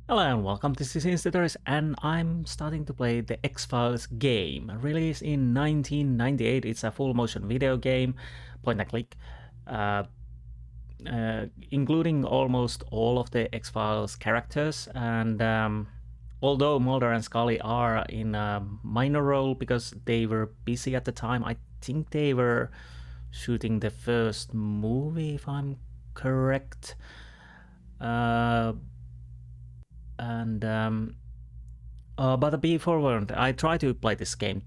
Hello and welcome, this is Insti, and I'm starting to play the X-Files game. Released in 1998, it's a full motion video game, point and click, including almost all of the X-Files characters, and although Mulder and Scully are in a minor role because they were busy at the time, I think they were shooting the first movie, if I'm correct. But be forewarned, I try to play this game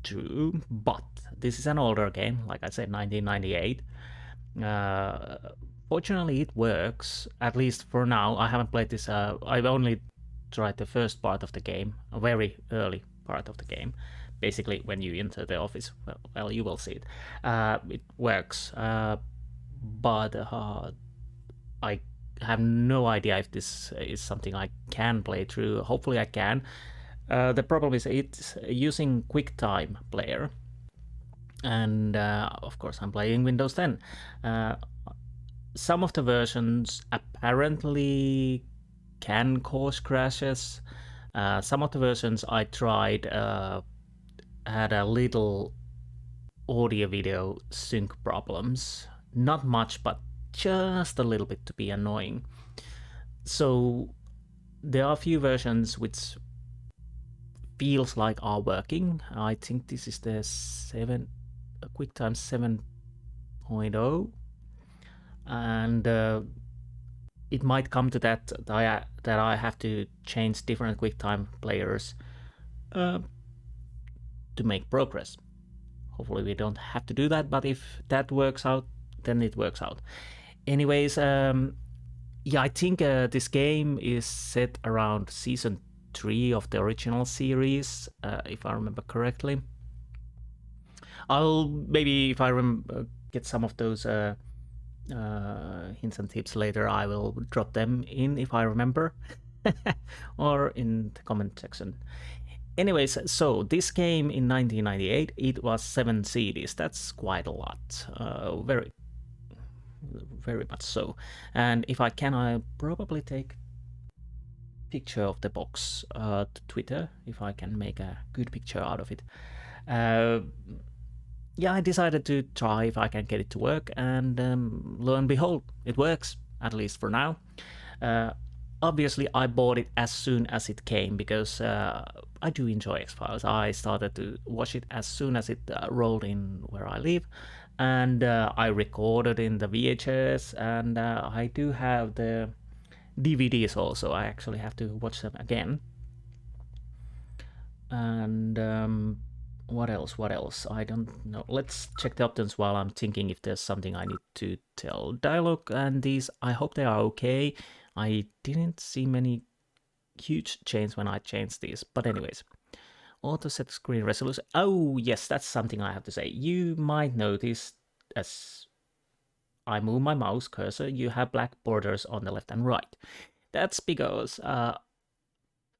too, but this is an older game, like I said, 1998. Fortunately, it works, at least for now. I haven't played this, I've only tried the first part of the game, a very early part of the game. Basically, when you enter the office, well you will see it. It works, but I have no idea if this is something I can play through. Hopefully I can. The problem is it's using QuickTime Player, and of course I'm playing Windows 10. Some of the versions apparently can cause crashes. Some of the versions I tried had a little audio-video sync problems. Not much, but just a little bit to be annoying. So there are a few versions which feels like are working. I think this is the QuickTime 7.0, and it might come to that I have to change different QuickTime players to make progress. Hopefully we don't have to do that, but if that works out, then it works out. Anyways, yeah, I think this game is set around season 3 of the original series, if I remember correctly. I'll maybe, if I get some of those hints and tips later, I will drop them in if I remember, or in the comment section. Anyways, so this game in 1998, it was 7 CDs. That's quite a lot. Very much so. And if I can, I'll probably take picture of the box to Twitter, if I can make a good picture out of it. Yeah, I decided to try if I can get it to work, and lo and behold, it works, at least for now. Obviously, I bought it as soon as it came because I do enjoy X-Files. I started to watch it as soon as it rolled in where I live, and I recorded in the VHS, and I do have the DVDs also. I actually have to watch them again. And what else? I don't know. Let's check the options while I'm thinking if there's something I need to tell. Dialogue and these, I hope they are okay. I didn't see many huge changes when I changed these, but anyways. Auto set screen resolution. Oh yes, that's something I have to say. You might notice as I move my mouse cursor, you have black borders on the left and right. That's because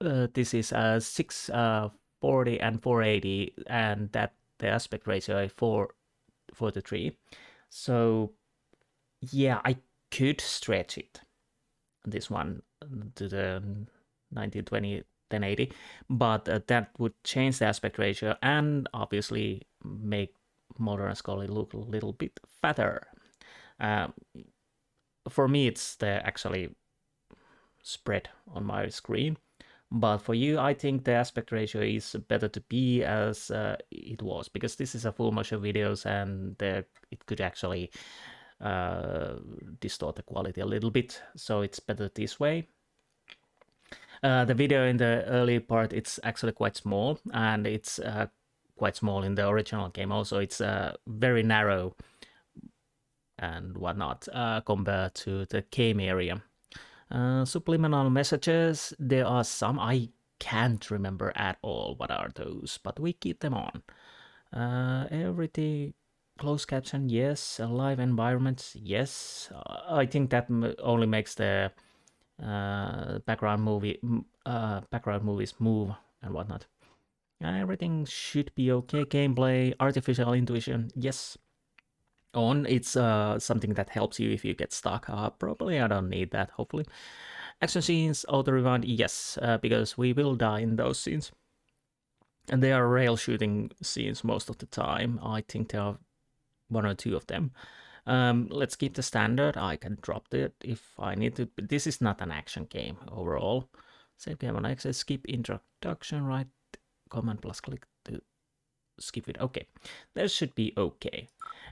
this is 640 and 480, and that the aspect ratio is 4:3. So yeah, I could stretch it, this one, to the 1920 1080, but that would change the aspect ratio and obviously make Mulder and Scully look a little bit fatter. For me, it's the actually spread on my screen, but for you, I think the aspect ratio is better to be as it was, because this is a full motion videos, and it could actually distort the quality a little bit, so it's better this way. The video in the early part, it's actually quite small, and it's quite small in the original game also. It's very narrow and whatnot compared to the game area. Subliminal messages, there are some. I can't remember at all what are those, but we keep them on. Everything, closed caption, yes. Live environments, yes. I think that only makes the background movies move and whatnot. Everything should be okay. Gameplay, artificial intuition, yes. On, it's something that helps you if you get stuck. Probably I don't need that, hopefully. Action scenes, auto rewind, yes, because we will die in those scenes. And they are rail shooting scenes most of the time. I think there are 1 or 2 of them. Let's keep the standard. I can drop it if I need to. But this is not an action game overall. Save game on access, skip introduction, right? Command plus click to skip it. Okay, that should be okay.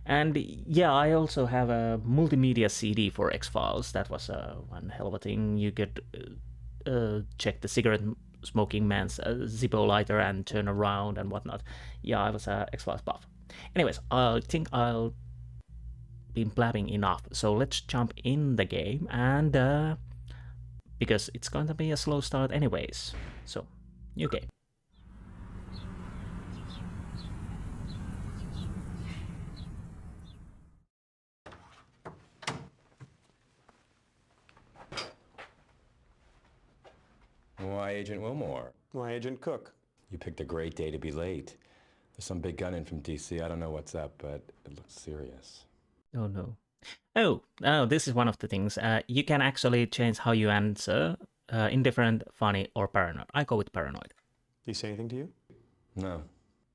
And yeah, I also have a multimedia CD for X-Files. That was one hell of a thing. You could check the cigarette smoking man's Zippo lighter and turn around and whatnot. Yeah, I was a X-Files buff. Anyways, I think I'll be blabbing enough. So let's jump in the game and because it's going to be a slow start anyways. So, new game. Why Agent Willmore? Why Agent Cook? You picked a great day to be late. There's some big gun in from DC. I don't know what's up, but it looks serious. Oh no. Oh, this is one of the things. You can actually change how you answer, indifferent, funny, or paranoid. I go with paranoid. Did he say anything to you? No.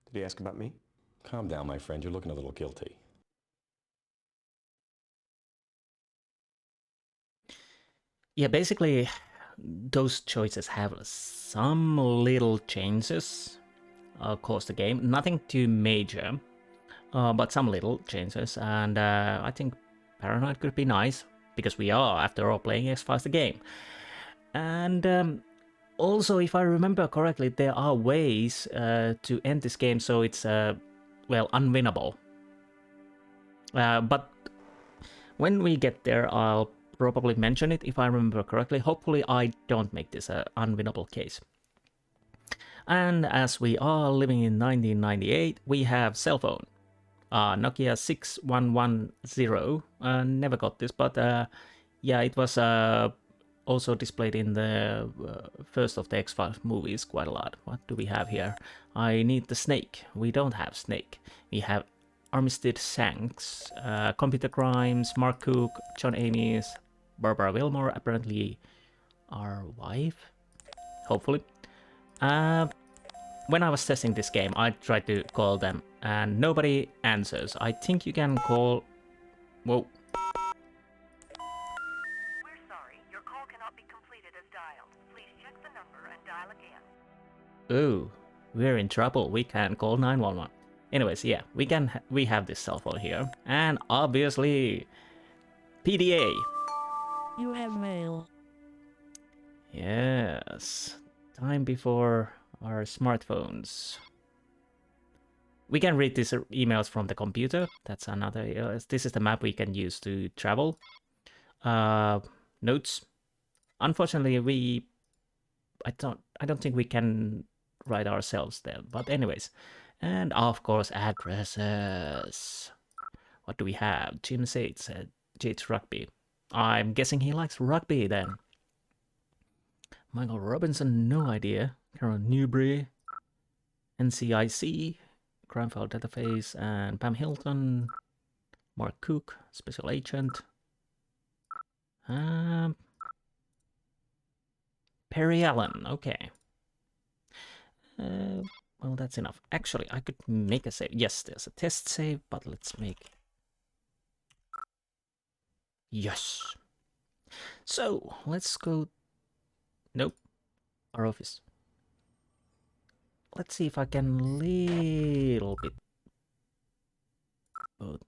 Did he ask about me? Calm down, my friend. You're looking a little guilty. Yeah, basically, those choices have some little changes across the game. Nothing too major, but some little changes. And I think paranoid could be nice, because we are, after all, playing X-Files the game. And also, if I remember correctly, there are ways to end this game so it's, well, unwinnable. But when we get there, I'll probably mention it if I remember correctly. Hopefully I don't make this an unwinnable case. And as we are living in 1998, we have cell phone. Nokia 6110. Never got this, but yeah, it was also displayed in the first of the X-Files movies quite a lot. What do we have here? I need the snake. We don't have snake. We have Armistead Shanks, Computer Crimes, Mark Cook, John Ames, Barbara Willmore, apparently our wife, hopefully. When I was testing this game, I tried to call them, and nobody answers. I think you can call... Whoa. We're sorry, your call cannot be completed as dialed. Please check the number and dial again. Oh, we're in trouble. We can't call 911. Anyways, yeah, we have this cell phone here, and obviously PDA. You have mail. Yes, time before our smartphones. We can read these emails from the computer. That's another. This is the map we can use to travel. Notes. Unfortunately, I don't think we can write ourselves there. But anyways. And of course, addresses. What do we have? Jim Sates, Jates Rugby. I'm guessing he likes rugby then. Michael Robinson, no idea. Carol Newbury, NCIC, Crime File Database, and Pam Hilton, Mark Cook, Special Agent. Perry Allen, okay. Well, that's enough. Actually, I could make a save. Yes, there's a test save, but let's make... Yes! So, let's go... Nope. Our office. Let's see if I can little bit... But,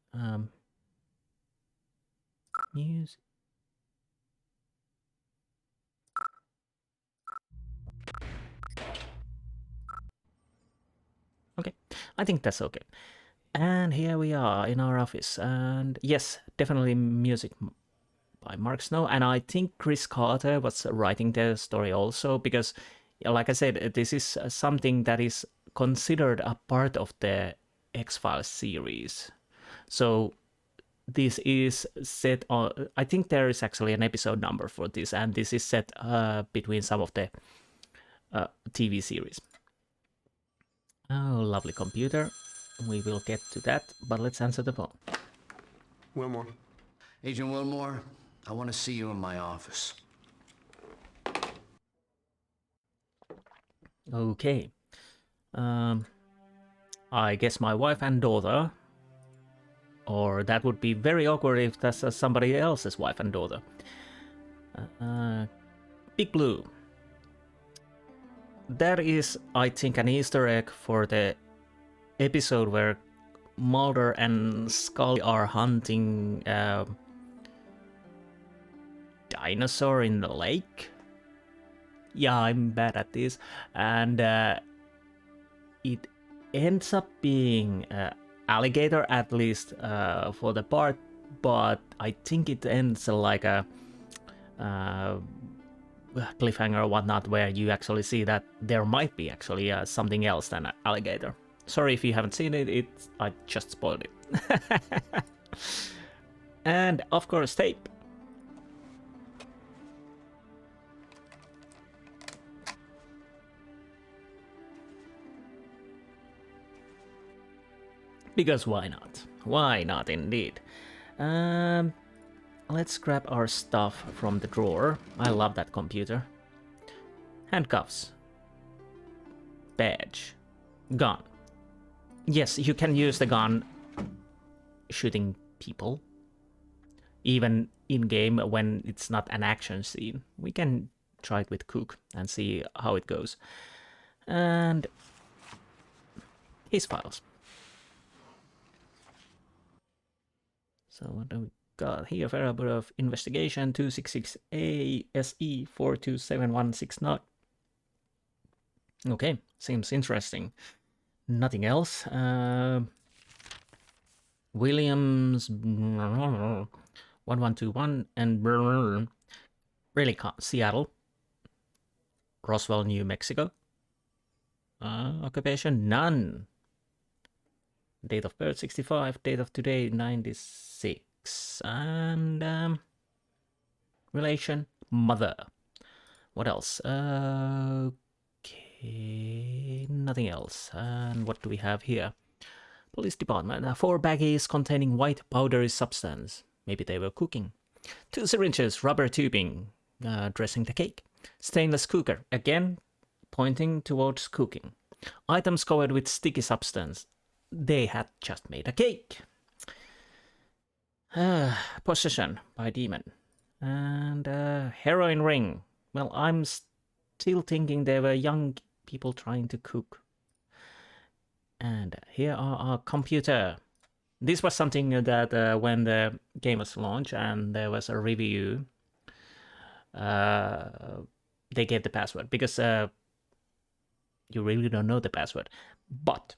music... Okay, I think that's okay. And here we are in our office, and yes, definitely music by Mark Snow, and I think Chris Carter was writing the story also, because, like I said, this is something that is considered a part of the X-Files series. So this is set on, I think there is actually an episode number for this, and this is set between some of the TV series. Oh, lovely computer. We will get to that, but let's answer the phone. Willmore. Agent Willmore, I want to see you in my office. Okay. I guess my wife and daughter. Or that would be very awkward if that's somebody else's wife and daughter. Big Blue. That is, I think, an Easter egg for the episode where Mulder and Scully are hunting a dinosaur in the lake. Yeah, I'm bad at this. And it ends up being alligator, at least for the part, but I think it ends like a cliffhanger or whatnot, where you actually see that there might be actually something else than an alligator. Sorry if you haven't seen it, I just spoiled it. And of course, tape. Because why not? Why not indeed? Let's grab our stuff from the drawer. I love that computer. Handcuffs. Badge. Gun. Yes, you can use the gun shooting people. Even in-game when it's not an action scene. We can try it with Cook and see how it goes. And his files. So what do we got here? Federal Bureau of Investigation 266A SE 427169. Okay, seems interesting. Nothing else. Williams 1121 and really Seattle. Roswell, New Mexico. Occupation none. Date of birth 65, date of today 96, and relation mother. What else? Okay, nothing else. And what do we have here? Police department. 4 baggies containing white powdery substance. Maybe they were cooking. 2 syringes, rubber tubing, dressing the cake. Stainless cooker, again pointing towards cooking. Items covered with sticky substance. They had just made a cake. Possession by demon. And heroin ring. Well, I'm still thinking they were young people trying to cook. And here are our computer. This was something that when the game was launched and there was a review, they gave the password because you really don't know the password. But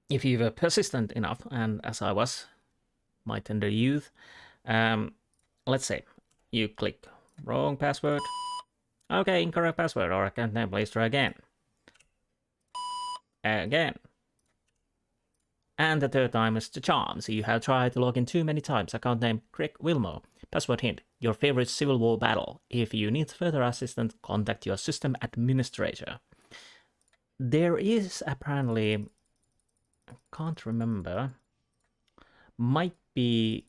if you were persistent enough, and as I was, my tender youth, let's say you click wrong password. Okay, incorrect password, or account name, please try again. Again. And the third time is the charm. So you have tried to log in too many times. Account name Graig Willmore. Password hint, your favorite Civil War battle. If you need further assistance, contact your system administrator. There is apparently, I can't remember, might be,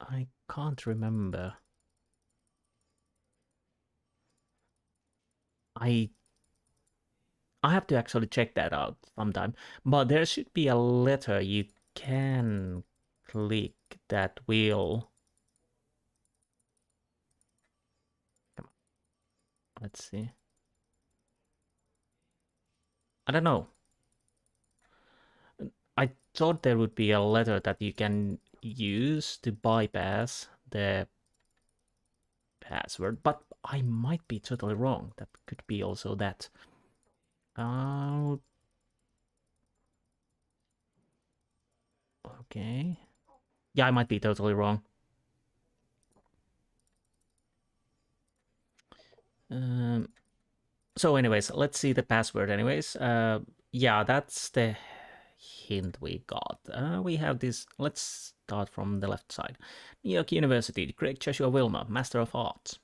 I can't remember. I have to actually check that out sometime. But there should be a letter you can click that will. Come on. Let's see. I don't know. I thought there would be a letter that you can use to bypass the password, but I might be totally wrong. That could be also that. Okay. Yeah, I might be totally wrong. So anyways, let's see the password anyways. Yeah, that's the hint we got. We have this, let's start from the left side. New York University, Graig Joshua Willmore, Master of Arts.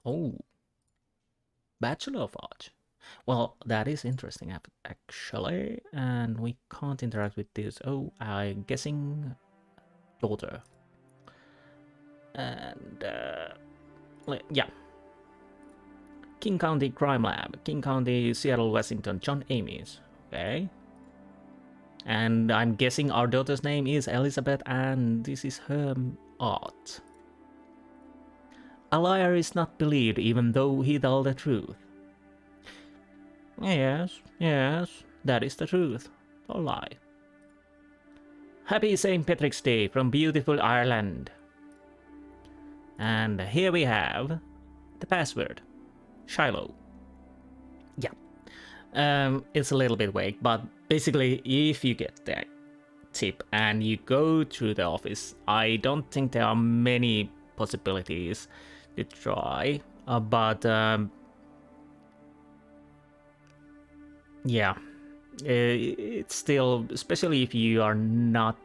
Oh, Bachelor of Arts. Well, that is interesting actually, and we can't interact with this. Oh, I'm guessing daughter. And yeah. King County Crime Lab, King County, Seattle, Washington, John Ames. Okay. And I'm guessing our daughter's name is Elizabeth, and this is her art. A liar is not believed even though he told the truth. Yes, that is the truth. Or lie. Happy St. Patrick's Day from beautiful Ireland. And here we have the password. Shiloh. Yeah. It's a little bit vague, but basically if you get that tip and you go through the office, I don't think there are many possibilities to try, but yeah, it's still, especially if you are not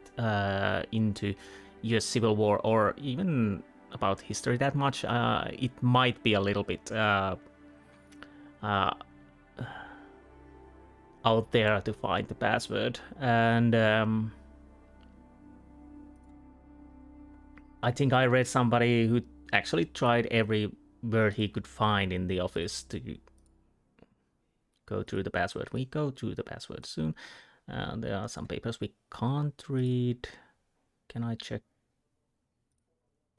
into US Civil War or even about history that much, it might be a little bit out there to find the password. And I think I read somebody who actually tried every word he could find in the office to go through the password. We go through the password soon. There are some papers we can't read. Can I check?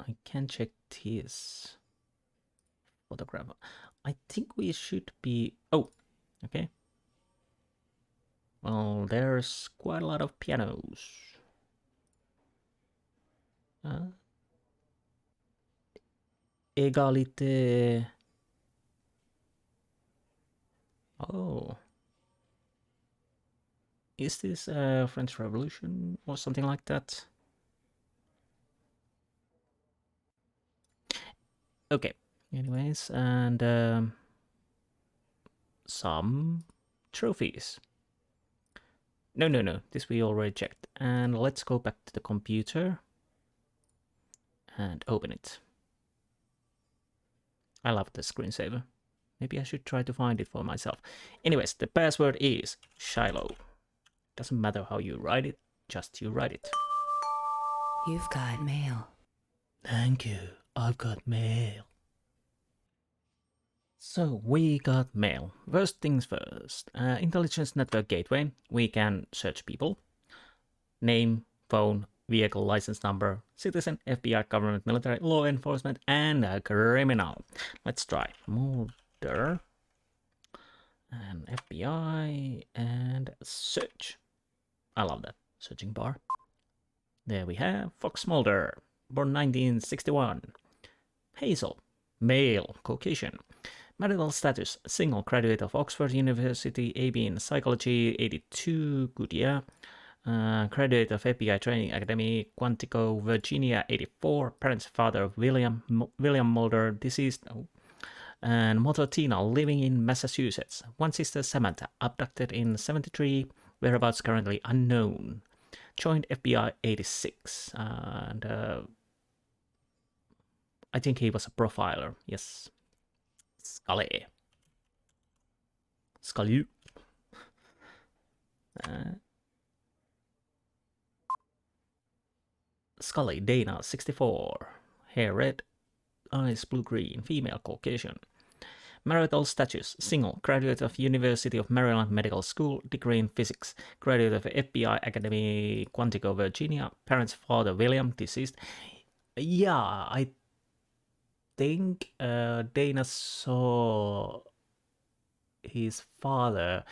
I can check this photograph. I think we should be... Oh, okay. Well, there's quite a lot of pianos. Égalité. Oh. Is this French Revolution or something like that? Okay. Anyways, and some trophies. No. This we already checked. And let's go back to the computer and open it. I love the screensaver. Maybe I should try to find it for myself. Anyways, the password is Shiloh. Doesn't matter how you write it, just you write it. You've got mail. Thank you. I've got mail. So we got mail. First things first. Intelligence Network Gateway. We can search people. Name, phone, vehicle license number, citizen, FBI, government, military, law enforcement, and a criminal. Let's try. Mulder and FBI and search. I love that. Searching bar. There we have Fox Mulder, born 1961. Hazel, male, Caucasian. Marital status, single, graduate of Oxford University, AB in psychology, 82, good year. Graduate of FBI Training Academy, Quantico, Virginia, 84. Parents, father of William Mulder, deceased. Oh. And mother Tina, living in Massachusetts. One sister, Samantha, abducted in 73. Whereabouts currently unknown. Joined FBI 86. And I think he was a profiler. Yes. Scully. Scully, Dana, 64. Hair red, eyes blue-green, female, Caucasian. Marital status, single, graduate of University of Maryland Medical School, degree in physics, graduate of FBI Academy, Quantico, Virginia. Parents, father, William, deceased. Yeah, I think Dana saw his father.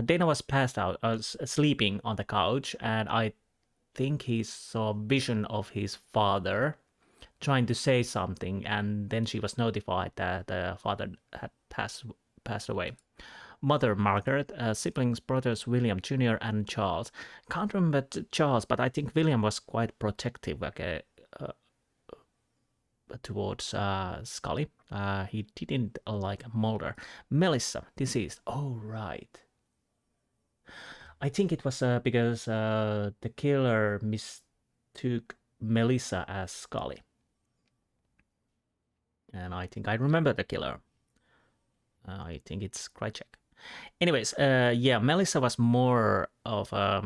Dana was passed out, sleeping on the couch, and I think he saw a vision of his father trying to say something, and then she was notified that the father had passed away. Mother, Margaret, siblings, brothers, William Jr. and Charles. Can't remember Charles, but I think William was quite protective towards Scully. He didn't like Mulder. Melissa, deceased. Oh, right. I think it was because the killer mistook Melissa as Scully. And I think I remember the killer. I think it's Krychek. Anyways, yeah, Melissa was more of a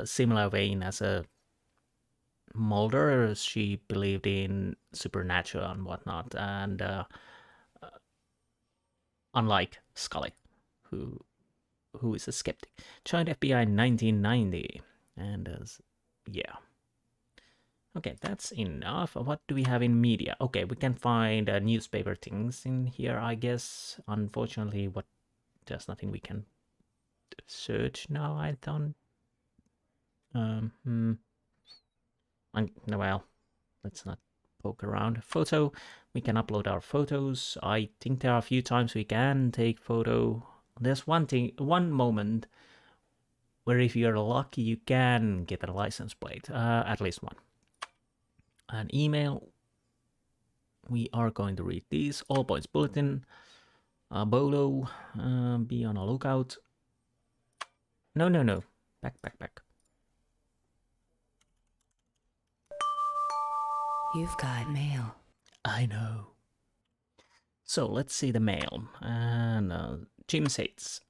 similar vein as a Mulder, she believed in supernatural and whatnot, and unlike Scully, who is a skeptic. Joined FBI in 1990, and yeah. Okay, that's enough. What do we have in media? Okay, we can find newspaper things in here, I guess. Unfortunately, there's nothing we can search now, I don't. Well, let's not poke around. Photo, we can upload our photos. I think there are a few times we can take photo. There's one moment where if you're lucky, you can get a license plate, at least one. An email, we are going to read these. All points bulletin, Bolo, be on a lookout. No, back. You've got mail. I know. So let's see the mail. And Jim sites,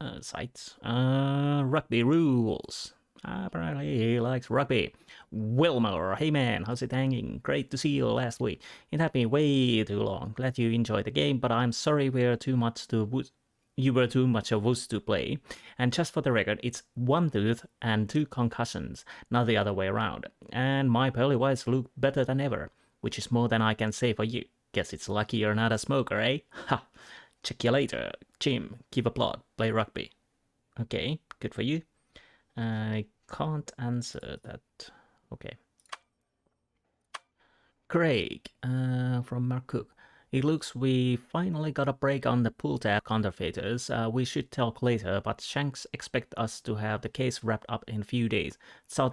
rugby rules. Apparently he likes rugby. Willmore, hey man, how's it hanging? Great to see you last week. It had been way too long. Glad you enjoyed the game, but I'm sorry you were too much of wuss to play. And just for the record, it's 1 tooth and 2 concussions, not the other way around. And my pearly whites look better than ever, which is more than I can say for you. Guess it's lucky you're not a smoker, eh? Ha! Check you later. Jim, give a plot. Play rugby. Okay, good for you. I can't answer that. Okay. Graig, from Mark Cook. It looks we finally got a break on the pull tab counterfeiters. We should talk later, but Shanks expect us to have the case wrapped up in a few days. So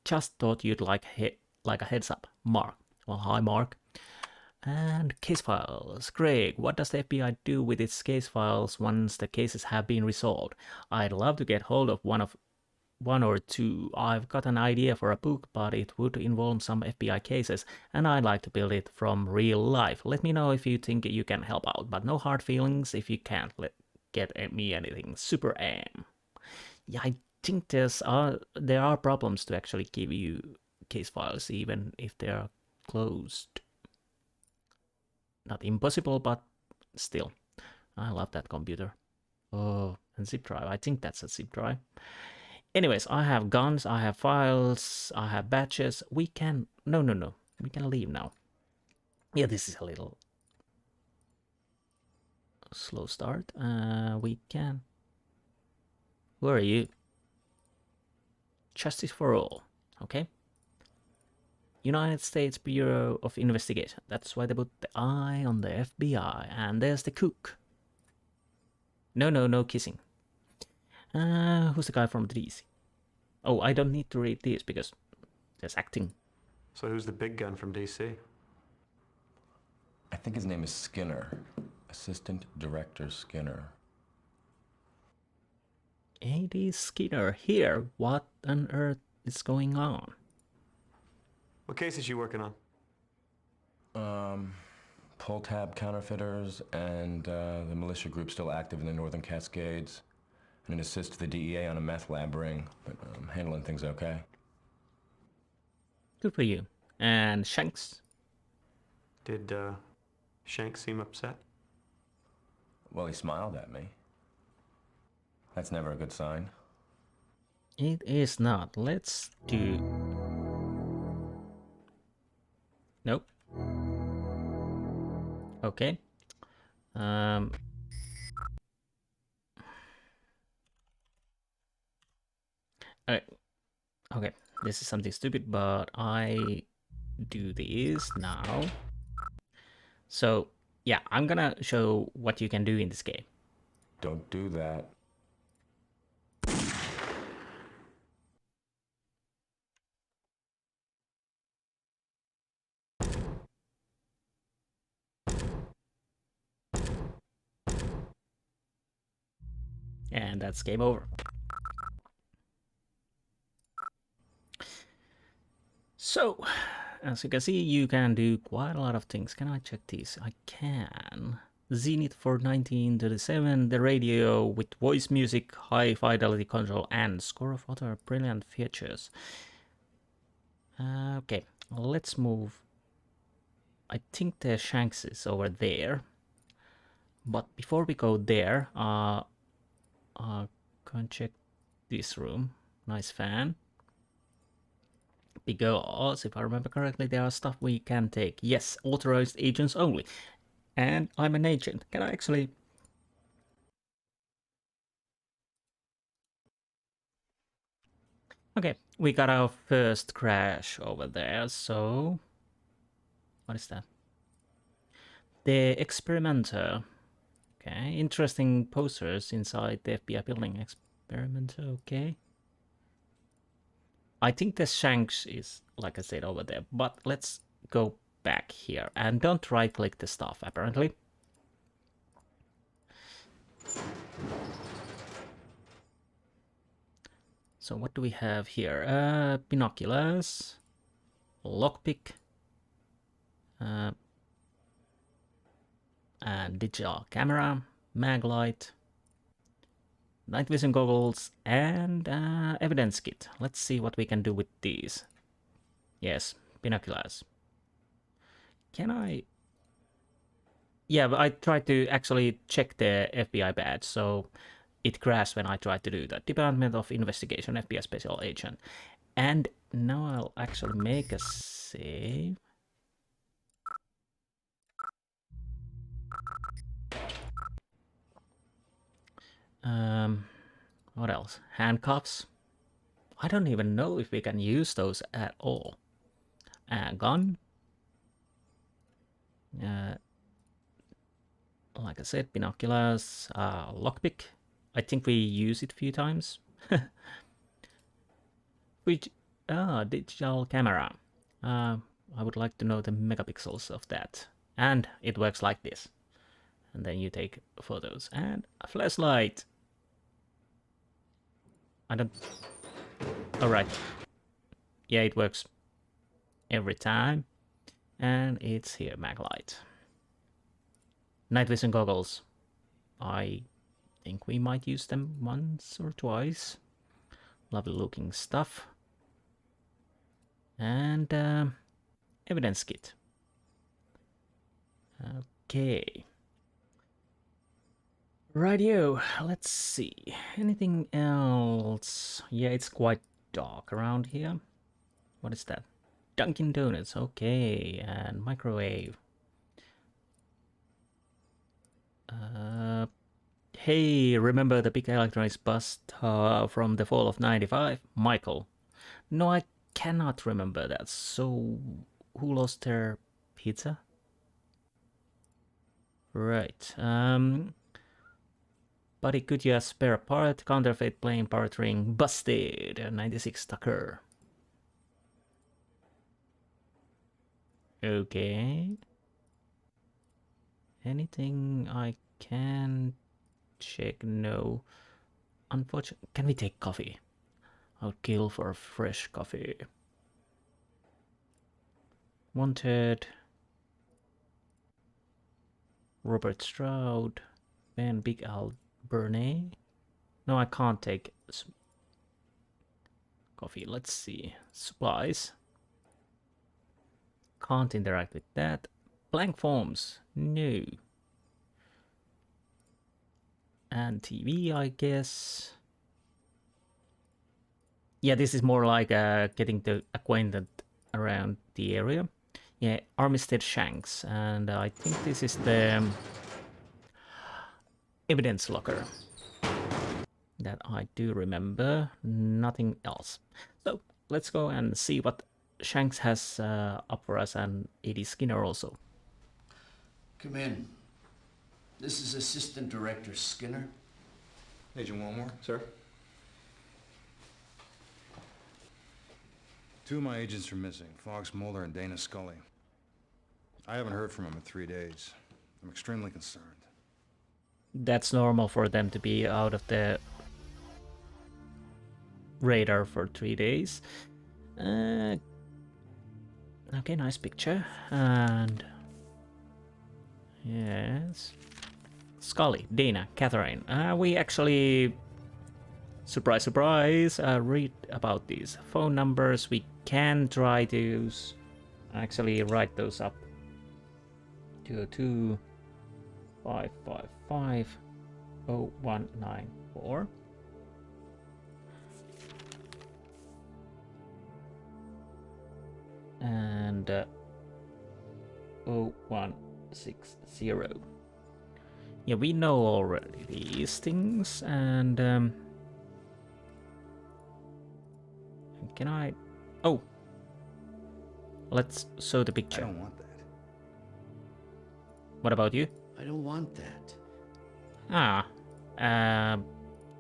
just thought you'd like a heads up. Mark. Well, hi, Mark. And case files. Graig, what does the FBI do with its case files once the cases have been resolved? I'd love to get hold of one or two. I've got an idea for a book, but it would involve some FBI cases, and I'd like to build it from real life. Let me know if you think you can help out, but no hard feelings if you can't get me anything. Super am. Yeah, I think there are problems to actually give you case files, even if they are closed. Not impossible, but still. I love that computer. Oh, and zip drive. I think that's a zip drive. Anyways, I have guns, I have files, I have badges. We can... No. We can leave now. Yeah, this is a little slow start. We can... Who are you? Justice for all. Okay. United States Bureau of Investigation. That's why they put the eye on the FBI. And there's the cook. No kissing. Who's the guy from DC? Oh, I don't need to read this because there's acting. So who's the big gun from DC? I think his name is Skinner. Assistant Director Skinner. A.D. Skinner here. What on earth is going on? What case is you working on? Pull tab counterfeiters and the militia group still active in the Northern Cascades. And an assist to the DEA on a meth lab ring, but handling things okay. Good for you. And Shanks? Did Shanks seem upset? Well, he smiled at me. That's never a good sign. It is not. Let's do... Nope. Okay. Okay, this is something stupid, but I do this now. So, yeah, I'm gonna show what you can do in this game. Don't do that. And that's game over. So, as you can see, you can do quite a lot of things. Can I check these? I can. Zenith for 1937, the radio with voice music, high fidelity control, and score of other brilliant features. Okay, let's move. I think the Shanks is over there. But before we go there, go and check this room. Nice fan. Because, if I remember correctly, there are stuff we can take. Yes, authorized agents only. And I'm an agent. Can I actually... Okay, we got our first crash over there, so... What is that? The experimenter. Okay, interesting posters inside the FBI building. Experimenter, okay. I think the Shanks is, like I said, over there. But let's go back here. And don't right-click the stuff, apparently. So what do we have here? Binoculars. Lockpick. And digital camera. Mag light. Night vision goggles. And evidence kit. Let's see what we can do with these. Yes, binoculars. Can I... Yeah, but I tried to actually check the FBI badge, so it crashed when I tried to do that. Department of Investigation, FBI Special Agent. And now I'll actually make a save. What else? Handcuffs. I don't even know if we can use those at all. Gun. Like I said, binoculars, lockpick. I think we use it a few times. Which, digital camera. I would like to know the megapixels of that. And it works like this. And then you take photos. And a flashlight. I don't... Alright. Yeah, it works every time. And it's here, maglite. Night vision goggles. I think we might use them once or twice. Lovely looking stuff. And evidence kit. Okay. Rightio, let's see. Anything else? Yeah, it's quite dark around here. What is that? Dunkin' Donuts, okay. And microwave. Hey, remember the big electronics bust from the fall of 95? Michael. No, I cannot remember that. So, who lost their pizza? Right. Buddy, could you spare a part? Counterfeit plane part ring busted. 96 Tucker. Okay. Anything I can check? No. Unfortunately, can we take coffee? I'll kill for a fresh coffee. Wanted. Robert Stroud. Ben Big Al Burney. No, I can't take coffee. Let's see. Supplies. Can't interact with that. Blank forms. No. And TV, I guess. Yeah, this is more like getting acquainted around the area. Yeah, Armistead Shanks. And I think this is the evidence locker. That I do remember. Nothing else. So, let's go and see what Shanks has up for us, and Edie Skinner also. Come in. This is Assistant Director Skinner. Agent Willmore? Sir? Two of my agents are missing, Fox, Mulder, and Dana Scully. I haven't heard from them in 3 days. I'm extremely concerned. That's normal for them to be out of the radar for 3 days. Okay, nice picture. And yes, Scully, Dana, Catherine. We actually Surprise, surprise. Read about these phone numbers. We can try to actually write those up. 202 555 0194. And 0160. Yeah, we know already these things, and can I? Oh, let's show the I picture. don't want that. What about you? I don't want that.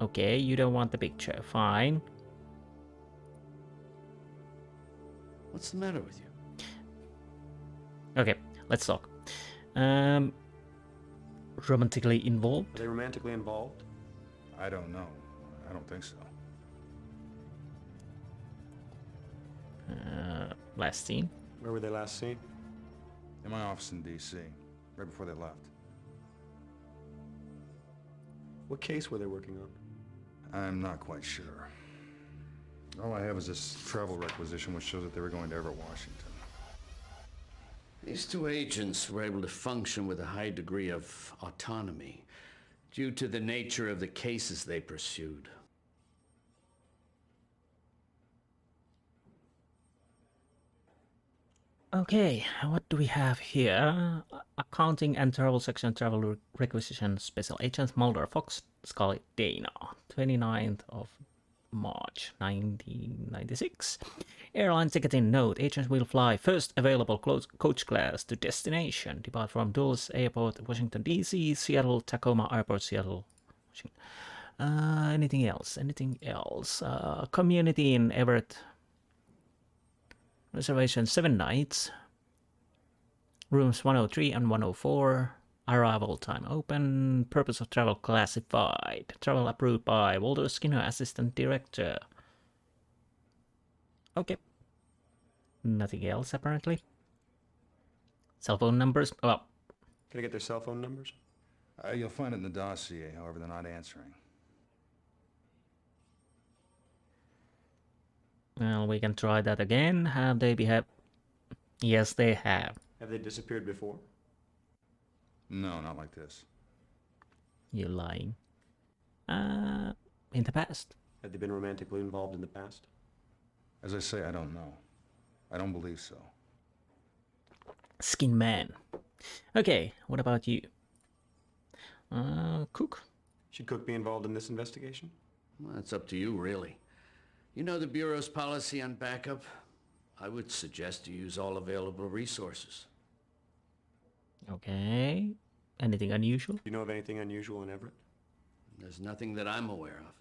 Okay, you don't want the picture. Fine. What's the matter with you? Okay, let's talk. Romantically involved? Are they romantically involved? I don't know. I don't think so. Last scene. Where were they last seen? In my office in D.C., right before they left. What case were they working on? I'm not quite sure. All I have is this travel requisition which shows that they were going to Everett, Washington. These two agents were able to function with a high degree of autonomy due to the nature of the cases they pursued. Okay, what do we have here? Accounting and travel section, travel requisition, special agents, Mulder, Fox, Scully, Dana. 29th of March 1996. Airline ticketing note. Agents will fly first available coach class to destination. Depart from Dulles Airport, Washington, D.C., Seattle, Tacoma Airport, Seattle, Washington. Anything else? Anything else? Community in Everett. Reservation 7 nights. Rooms 103 and 104. Arrival time open. Purpose of travel classified. Travel approved by Walter Skinner, Assistant Director. Okay. Nothing else apparently. Cell phone numbers. Well, Can I get their cell phone numbers? You'll find it in the dossier, however, they're not answering. well, we can try that again. Have they behaved? Yes, they have. Have they disappeared before? No, not like this. You're lying. In the past. Have they been romantically involved in the past? As I say, I don't know. I don't believe so. Skin man. Okay, what about you? Cook. Should Cook be involved in this investigation? Well, that's up to you, really. You know the Bureau's policy on backup? I would suggest you use all available resources. Okay. Anything unusual? Do you know of anything unusual in Everett? There's nothing that I'm aware of.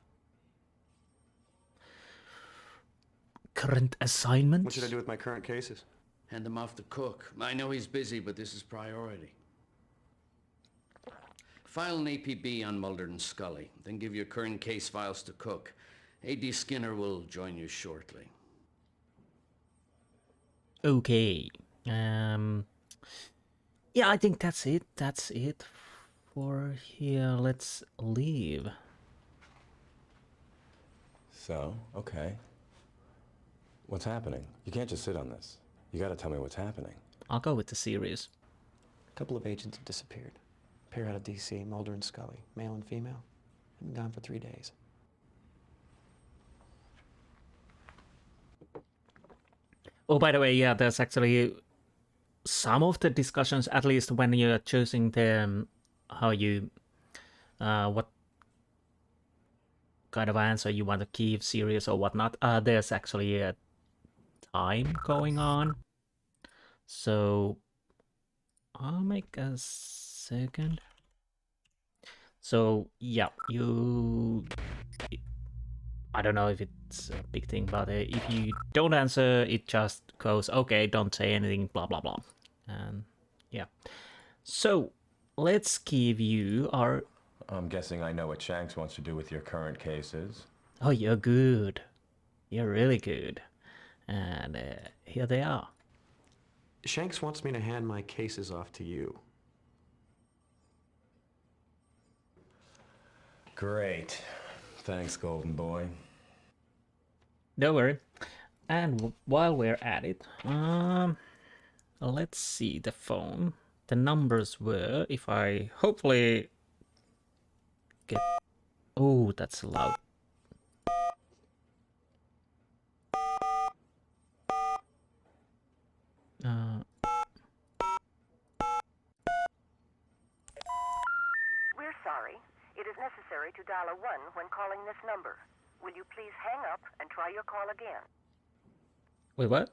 Current assignments? What should I do with my current cases? Hand them off to Cook. I know he's busy, but this is priority. File an APB on Mulder and Scully, then give your current case files to Cook. A.D. Skinner will join you shortly. Okay. Yeah, I think that's it. That's it for here. Let's leave. So, okay. What's happening? You can't just sit on this. You gotta tell me what's happening. I'll go with the series. A couple of agents have disappeared. Pair out of D.C., Mulder and Scully, male and female. Been gone for 3 days. Oh, by the way, yeah, there's actually some of the discussions, at least when you're choosing the how you what kind of answer you want to keep serious or whatnot. There's actually a time going on, so I'll make a second. So yeah, I don't know if it's a big thing, but if you don't answer, it just goes, okay, don't say anything, blah, blah, blah. And yeah. So let's give you our... I'm guessing I know what Shanks wants to do with your current cases. Oh, you're good. You're really good. And here they are. Shanks wants me to hand my cases off to you. Great. Thanks, Golden Boy. Don't worry. And while we're at it, let's see the phone. The numbers were, if I hopefully get... Oh, that's loud. We're sorry. It is necessary to dial a 1 when calling this number. Will you please hang up and try your call again? Wait, what?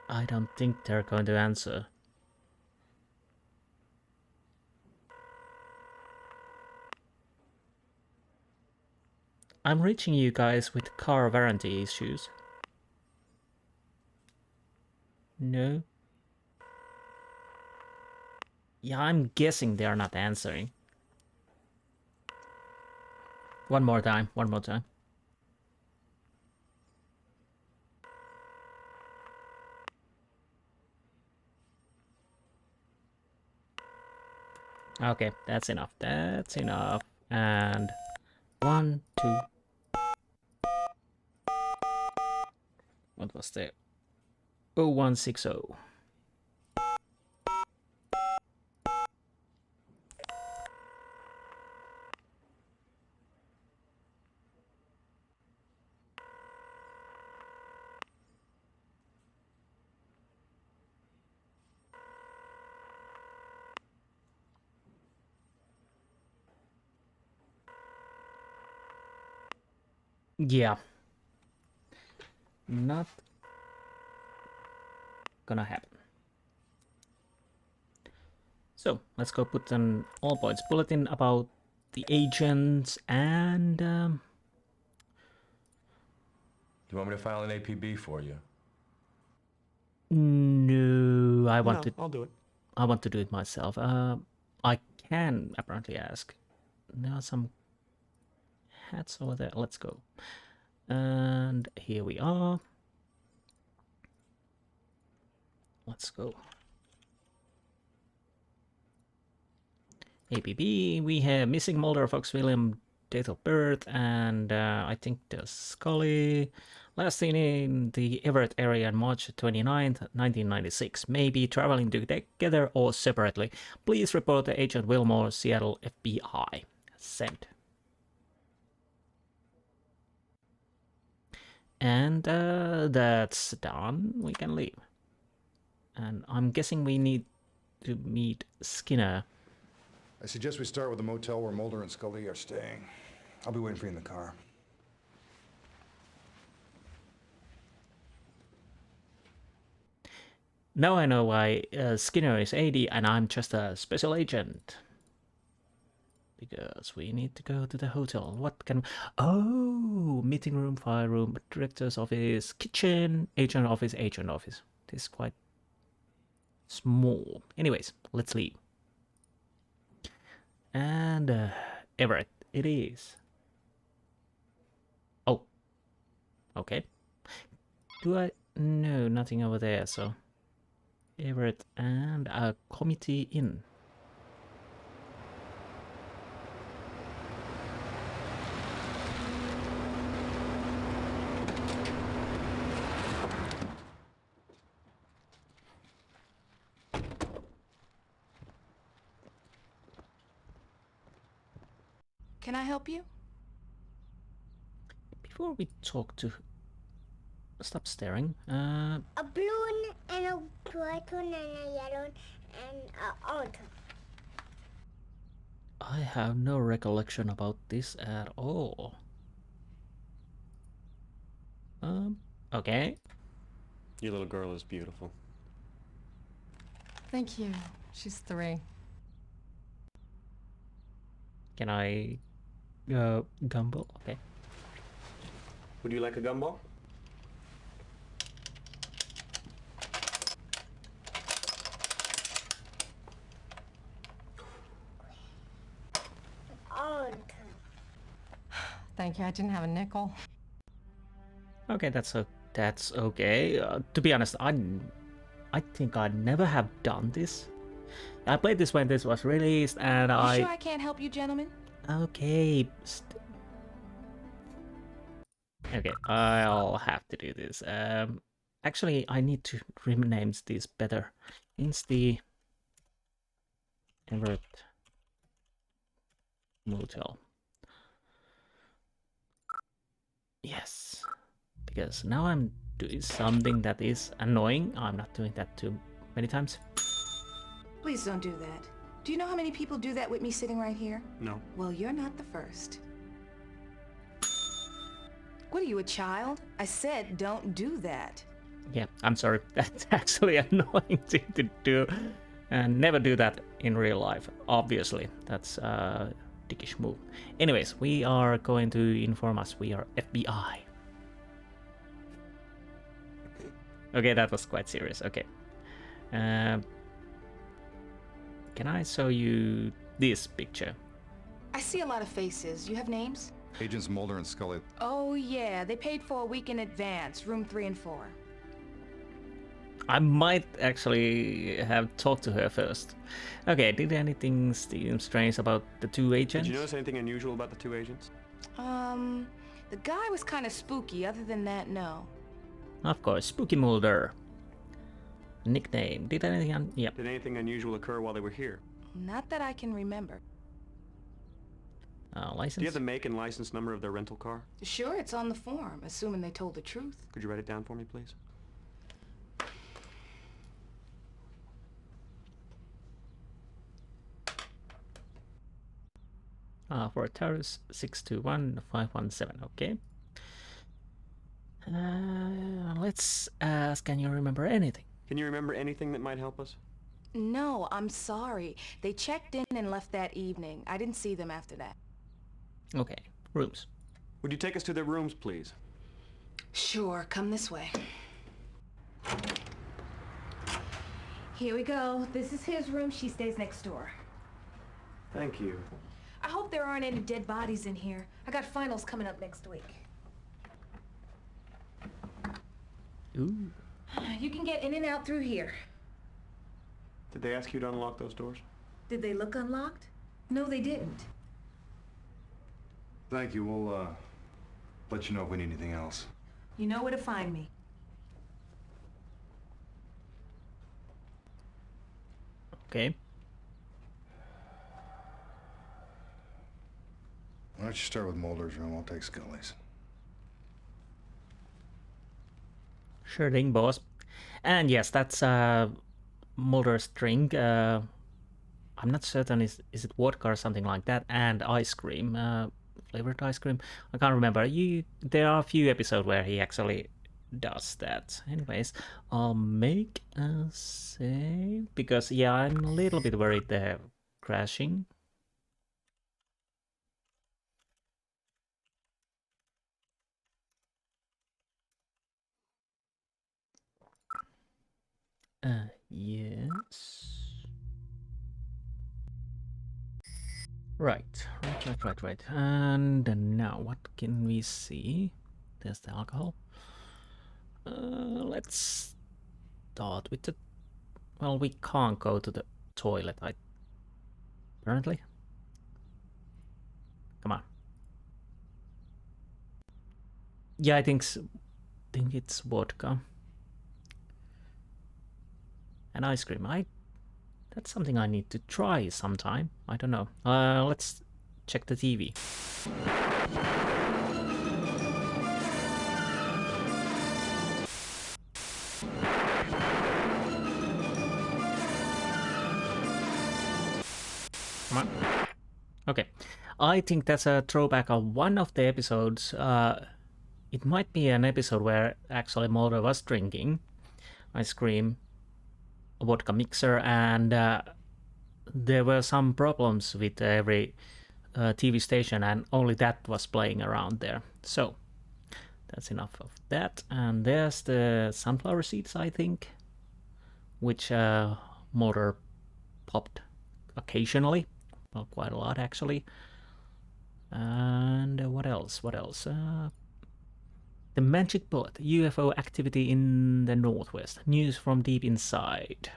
I don't think they're going to answer. I'm reaching you guys with car warranty issues. No? Yeah, I'm guessing they're not answering. One more time, one more time. Okay, that's enough. That's enough. And 1, 2. What was the 0160? Yeah. Not gonna happen. So, let's go put an all points bulletin about the agents and... Do you want me to file an APB for you? No, I want No, to... I'll do it. I want to do it myself. I can apparently ask. There are some hats over there. Let's go. And here we are. Let's go. APB, we have missing Mulder, Fox William, date of birth, and I think the Scully. Last seen in the Everett area on March 29th, 1996. Maybe traveling together or separately. Please report to Agent Willmore, Seattle FBI. Sent. And that's done. We can leave. And I'm guessing we need to meet Skinner. I suggest we start with the motel where Mulder and Scully are staying. I'll be waiting for you in the car. Now I know why Skinner is 80 and I'm just a special agent. Because we need to go to the hotel. What can... Oh! Meeting room, fire room, director's office, kitchen, agent office, agent office. This is quite small. Anyways, let's leave. And Everett, it is. Oh. Okay. Do I... No, nothing over there, so... Everett and a Committee Inn. Can I help you? Before we talk to... Stop staring. A blue and a white one and a yellow and a orange. I have no recollection about this at all. Okay. Your little girl is beautiful. Thank you. She's 3. Can I... gumball? Okay. Would you like a gumball? Thank you, I didn't have a nickel. Okay, that's okay. To be honest, I think I never have done this. I played this when this was released, and You sure I can't help you, gentlemen? Okay. Okay, I'll have to do this. Actually, I need to rename this better. Insti Everett Motel. Yes, because now I'm doing something that is annoying. I'm not doing that too many times. Please don't do that. Do you know how many people do that with me sitting right here? No. Well, you're not the first. What are you, a child? I said don't do that. Yeah, I'm sorry. That's actually an annoying thing to do. And never do that in real life, obviously. That's a dickish move. Anyways, we are going to inform us we are FBI. Okay, that was quite serious. Okay. Can I show you this picture? I see a lot of faces. You have names? Agents Mulder and Scully. Oh, yeah. They paid for a week in advance, room 3 and 4. I might actually have talked to her first. Okay, did anything seem strange about the two agents? Did you notice anything unusual about the two agents? The guy was kind of spooky. Other than that, no. Of course, Spooky Mulder. Nickname. Did anything yep. Did anything unusual occur while they were here? Not that I can remember. License? Do you have the make and license number of their rental car? Sure, it's on the form, assuming they told the truth. Could you write it down for me, please? For a Taurus 621517, okay. Let's ask, can you remember anything? Can you remember anything that might help us? No, I'm sorry. They checked in and left that evening. I didn't see them after that. Okay, rooms. Would you take us to their rooms, please? Sure, come this way. Here we go. This is his room. She stays next door. Thank you. I hope there aren't any dead bodies in here. I got finals coming up next week. Ooh. You can get in and out through here. Did they ask you to unlock those doors? Did they look unlocked? No, they didn't. Thank you. We'll, let you know if we need anything else. You know where to find me. Okay. Why don't you start with Mulder's room? I'll take Scully's. Sure thing, boss. And yes, that's Mulder's drink. I'm not certain, is it vodka or something like that, and ice cream, flavored ice cream. I can't remember. There are a few episodes where he actually does that. Anyways, I'll make a save because yeah, I'm a little bit worried they're crashing. Yes. Right. And now what can we see? There's the alcohol. Let's start with the... Well, we can't go to the toilet, apparently. Come on. Yeah, I think it's vodka. And ice cream. That's something I need to try sometime. I don't know. Let's check the TV. Come on. Okay. I think that's a throwback of one of the episodes. It might be an episode where actually Mulder was drinking ice cream, a vodka mixer, and there were some problems with every TV station, and only that was playing around there. So that's enough of that. And there's the sunflower seeds, I think, which Mulder popped occasionally. Well, quite a lot actually. And what else? The Magic Bullet, UFO activity in the Northwest. News from deep inside.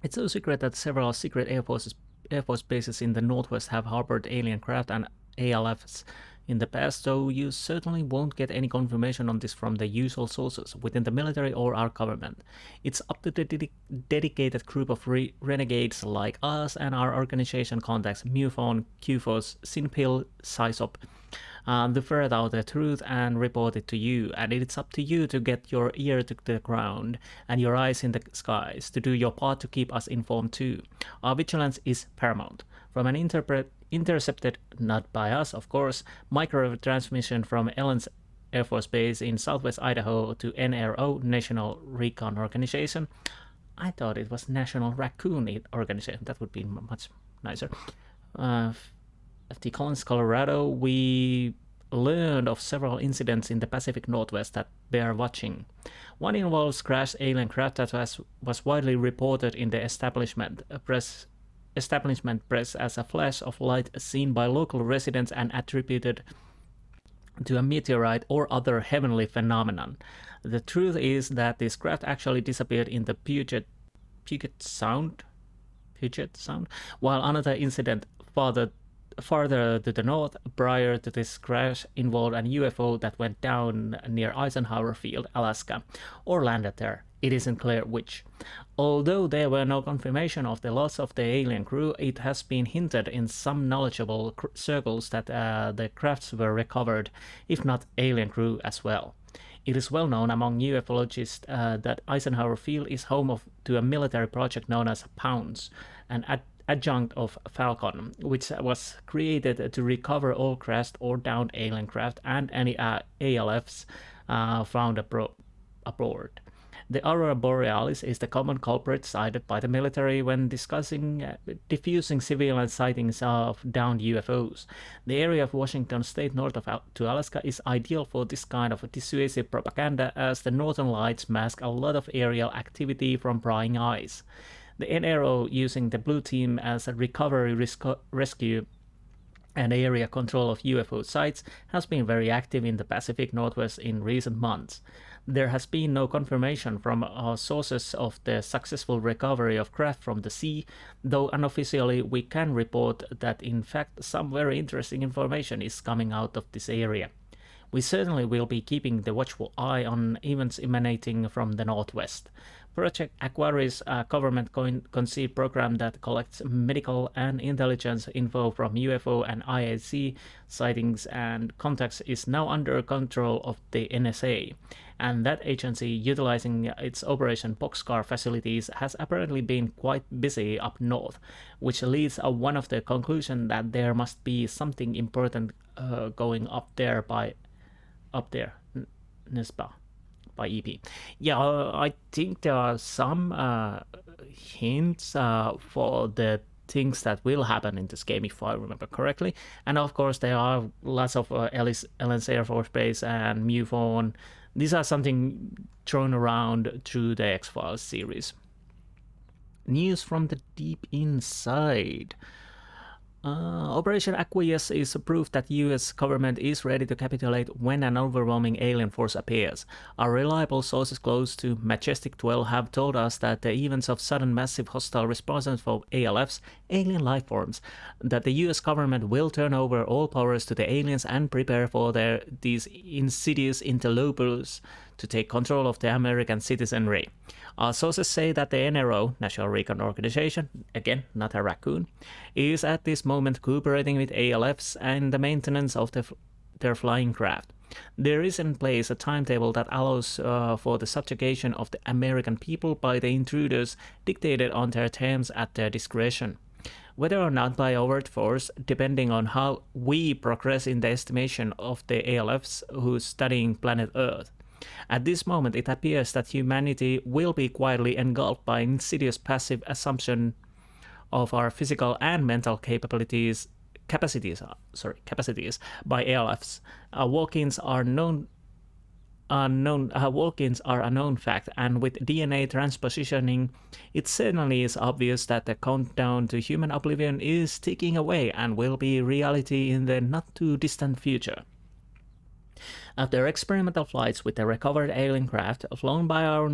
It's no secret that several secret Air Force bases in the Northwest have harbored alien craft and ALFs in the past, so you certainly won't get any confirmation on this from the usual sources within the military or our government. It's up to the dedicated group of renegades like us and our organization contacts MUFON, QFOS, Sinpil, SISOP, to ferret out the truth and report it to you, and it's up to you to get your ear to the ground and your eyes in the skies to do your part to keep us informed too. Our vigilance is paramount. From an intercepted, not by us of course, microwave transmission from Ellen's Air Force Base in southwest Idaho to NRO, National Recon Organization. I thought it was National Raccoon Organization. That would be much nicer. At the Collins, Colorado, we learned of several incidents in the Pacific Northwest that bear watching. One involves crashed alien craft that was widely reported in the establishment press as a flash of light seen by local residents and attributed to a meteorite or other heavenly phenomenon. The truth is that this craft actually disappeared in the Puget Sound, while another incident farther to the north prior to this crash involved an UFO that went down near Eisenhower Field, Alaska, or landed there. It isn't clear which. Although there were no confirmation of the loss of the alien crew, it has been hinted in some knowledgeable circles that the crafts were recovered, if not alien crew as well. It is well known among ufologists that Eisenhower Field is home to a military project known as Pounds, an adjunct of Falcon, which was created to recover all crashed or downed alien craft and any ALFs found aboard. The Aurora Borealis is the common culprit cited by the military when discussing diffusing civilian sightings of downed UFOs. The area of Washington state north to Alaska is ideal for this kind of dissuasive propaganda, as the northern lights mask a lot of aerial activity from prying eyes. The NRO, using the Blue Team as a recovery rescue and area control of UFO sites, has been very active in the Pacific Northwest in recent months. There has been no confirmation from our sources of the successful recovery of craft from the sea, though unofficially we can report that in fact some very interesting information is coming out of this area. We certainly will be keeping the watchful eye on events emanating from the Northwest. Project Aquarius, a government-conceived program that collects medical and intelligence info from UFO and IAC sightings and contacts, is now under control of the NSA, and that agency, utilizing its Operation Boxcar facilities, has apparently been quite busy up north, which leads one of the conclusion that there must be something important going up there, Nespa. By EP. Yeah, I think there are some hints for the things that will happen in this game, if I remember correctly. And of course, there are lots of Ellen's Air Force Base and MUFON. These are something thrown around through the X-Files series. News from the deep inside. Operation Aquarius is proof that US government is ready to capitulate when an overwhelming alien force appears. Our reliable sources close to Majestic 12 have told us that the events of sudden massive hostile responses from ALFs, alien life forms, that the US government will turn over all powers to the aliens and prepare for these insidious interlopers to take control of the American citizenry. Our sources say that the NRO, National Recon Organization, again, not a raccoon, is at this moment cooperating with ALFs and the maintenance of their flying craft. There is in place a timetable that allows for the subjugation of the American people by the intruders, dictated on their terms at their discretion. Whether or not by overt force, depending on how we progress in the estimation of the ALFs who's studying planet Earth. At this moment, it appears that humanity will be quietly engulfed by insidious passive assumption of our physical and mental capacities by ALFs. Walk-ins are known walk-ins are a known fact, and with DNA transpositioning, it certainly is obvious that the countdown to human oblivion is ticking away and will be reality in the not-too-distant future. After experimental flights with the recovered alien craft, flown by our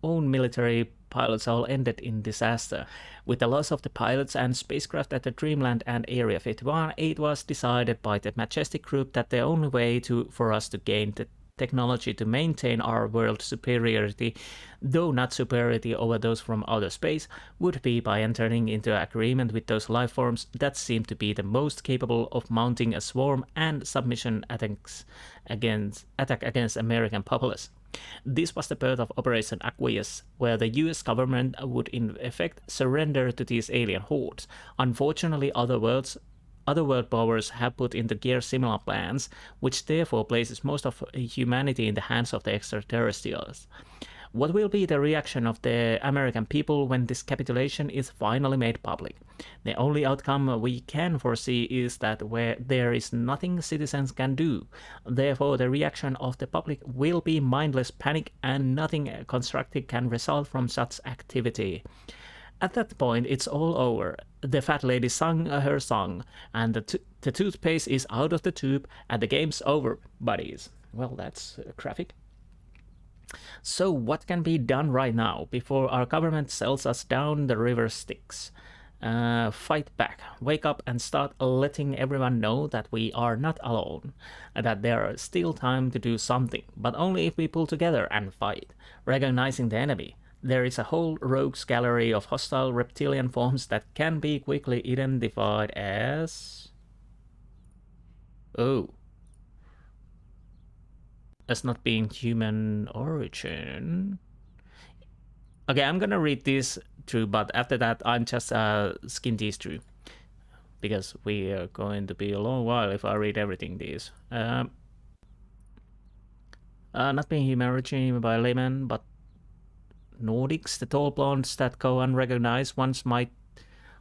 own military pilots, all ended in disaster. With the loss of the pilots and spacecraft at the Dreamland and Area 51, it was decided by the Majestic Group that the only way for us to gain the technology to maintain our world superiority, though not superiority over those from outer space, would be by entering into agreement with those life forms that seem to be the most capable of mounting a swarm and submission attack against American populace. This was the birth of Operation Aquarius, where the US government would in effect surrender to these alien hordes. Unfortunately, other world powers have put into gear similar plans, which therefore places most of humanity in the hands of the extraterrestrials. What will be the reaction of the American people when this capitulation is finally made public? The only outcome we can foresee is that where there is nothing citizens can do. Therefore, the reaction of the public will be mindless panic, and nothing constructive can result from such activity. At that point, it's all over. The fat lady sung her song, and the toothpaste is out of the tube, and the game's over, buddies. Well, that's graphic. So what can be done right now before our government sells us down the river Styx? Fight back, wake up, and start letting everyone know that we are not alone, and that there is still time to do something, but only if we pull together and fight, recognizing the enemy. There is a whole rogues gallery of hostile reptilian forms that can be quickly identified as... as not being human origin. Okay, I'm gonna read this through, but after that I'm just skim these through, because we are going to be a long while if I read everything these. Not being human origin by layman, but Nordics, the tall blondes that go unrecognized once might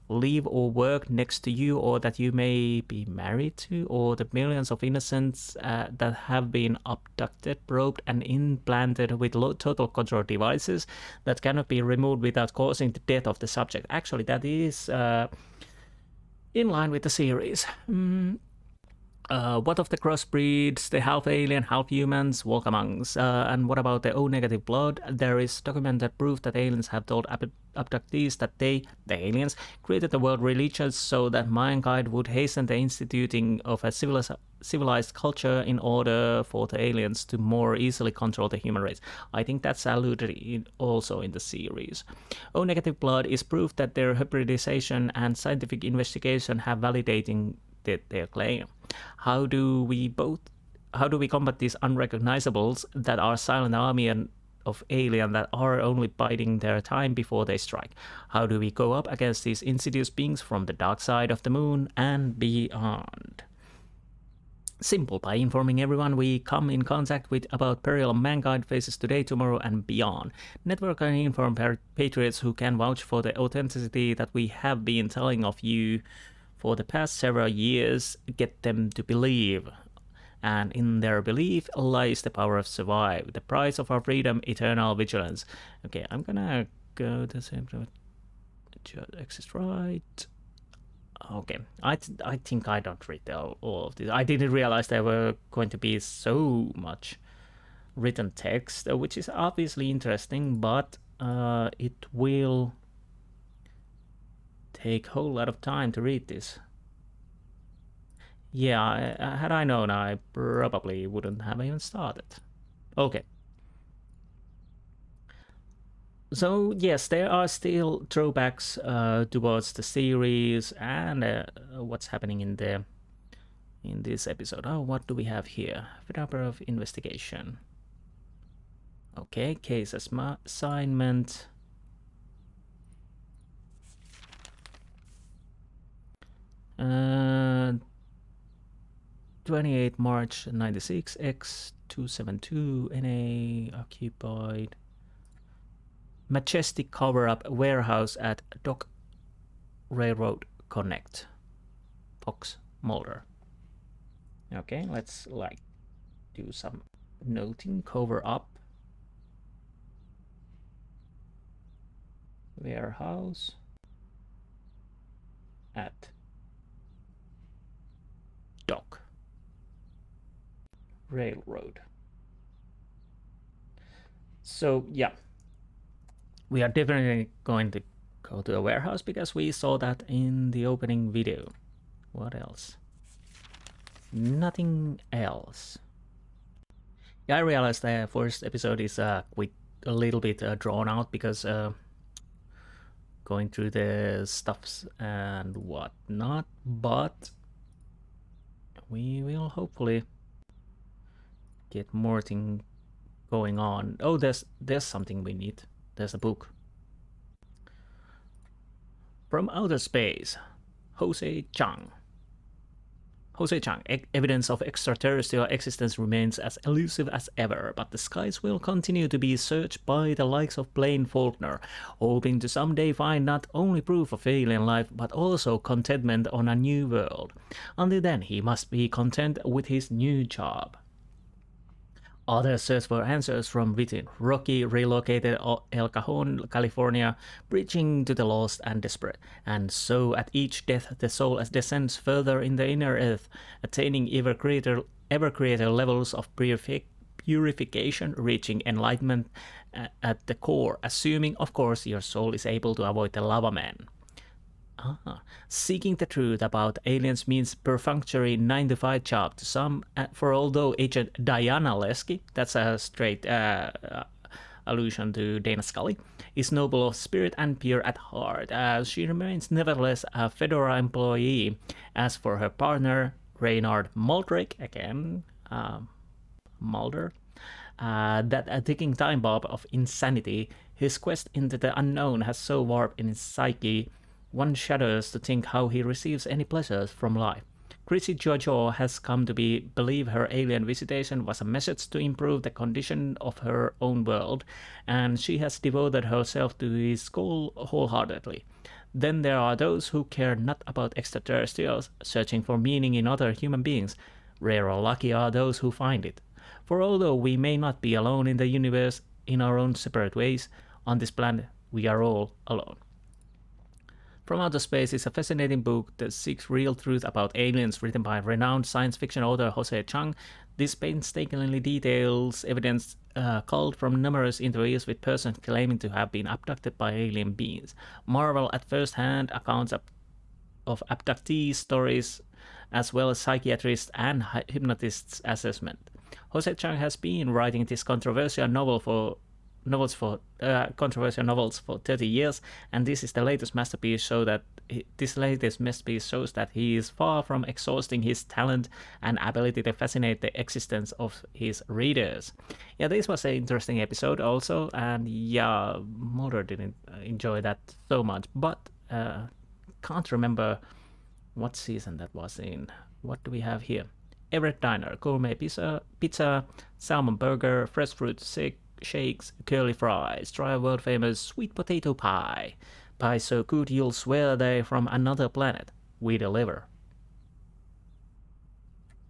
live or work next to you, or that you may be married to, or the millions of innocents that have been abducted, probed, and implanted with total control devices that cannot be removed without causing the death of the subject. Actually, that is in line with the series. What of the crossbreeds, the half-alien, half-humans, walk-amongs? And what about the O-negative blood? There is documented proof that aliens have told abductees that they, the aliens, created the world religious so that mankind would hasten the instituting of a civilized culture in order for the aliens to more easily control the human race. I think that's alluded also in the series. O-negative blood is proof that their hybridization and scientific investigation have validating their claim. How do we combat these unrecognizables that are silent army of alien that are only biding their time before they strike? How do we go up against these insidious beings from the dark side of the moon and beyond? Simple, by informing everyone we come in contact with about peril mankind faces today, tomorrow, and beyond. Network and inform patriots who can vouch for the authenticity that we have been telling of you for the past several years. Get them to believe, and in their belief lies the power of survive. The price of our freedom, eternal vigilance. Okay, I'm gonna go to the same exit right. Okay, I think I don't read all of this. I didn't realize there were going to be so much written text, which is obviously interesting, but it will take a whole lot of time to read this. Yeah, had I known, I probably wouldn't have even started. Okay. So yes, there are still throwbacks towards the series and what's happening in this episode. Oh, what do we have here? Number of investigation. Okay, case assignment. 28 March 96 X272 NA occupied Majestic cover-up warehouse at Dock Railroad Connect. Fox Mulder. Okay, let's do some noting cover up. Warehouse at dock. Railroad. So yeah, we are definitely going to go to a warehouse because we saw that in the opening video. What else? Nothing else. Yeah, I realized the first episode is quite a little bit drawn out because going through the stuffs and whatnot, but we will hopefully get more thing going on. Oh, there's something we need. There's a book. From Outer Space, Jose Chang. Jose Chang, evidence of extraterrestrial existence remains as elusive as ever, but the skies will continue to be searched by the likes of Blaine Faulkner, hoping to someday find not only proof of alien life, but also contentment on a new world. Until then, he must be content with his new job. Others search for answers from within. Rocky relocated El Cajon, California, preaching to the lost and desperate. And so at each death the soul descends further in the inner earth, attaining ever greater levels of purification, reaching enlightenment at the core, assuming, of course, your soul is able to avoid the lava man. Seeking the truth about aliens means perfunctory 9-to-5 job to some, for although Agent Diana Lesky, that's a straight allusion to Dana Scully, is noble of spirit and pure at heart. She remains nevertheless a Fedora employee. As for her partner, Reynard Muldrake, again, Mulder, that a ticking time bomb of insanity, his quest into the unknown has so warped in his psyche, one shudders to think how he receives any pleasures from life. Chrissy Jojo has come to believe her alien visitation was a message to improve the condition of her own world, and she has devoted herself to his goal wholeheartedly. Then there are those who care not about extraterrestrials, searching for meaning in other human beings. Rare or lucky are those who find it. For although we may not be alone in the universe in our own separate ways, on this planet we are all alone. From Outer Space is a fascinating book that seeks real truth about aliens, written by renowned science fiction author Jose Chang. This painstakingly details evidence culled from numerous interviews with persons claiming to have been abducted by alien beings. Marvel at first-hand accounts of abductee stories, as well as psychiatrists and hypnotists' assessment. Jose Chang has been writing this controversial novels for 30 years, and this is the latest masterpiece. Shows that he is far from exhausting his talent and ability to fascinate the existence of his readers. Yeah, this was an interesting episode also, and yeah, Mulder didn't enjoy that so much, but can't remember what season that was in. What do we have here? Everett Diner, gourmet pizza, salmon burger, fresh fruit shakes, curly fries, try world famous sweet potato pie. Pie so good you'll swear they're from another planet. We deliver.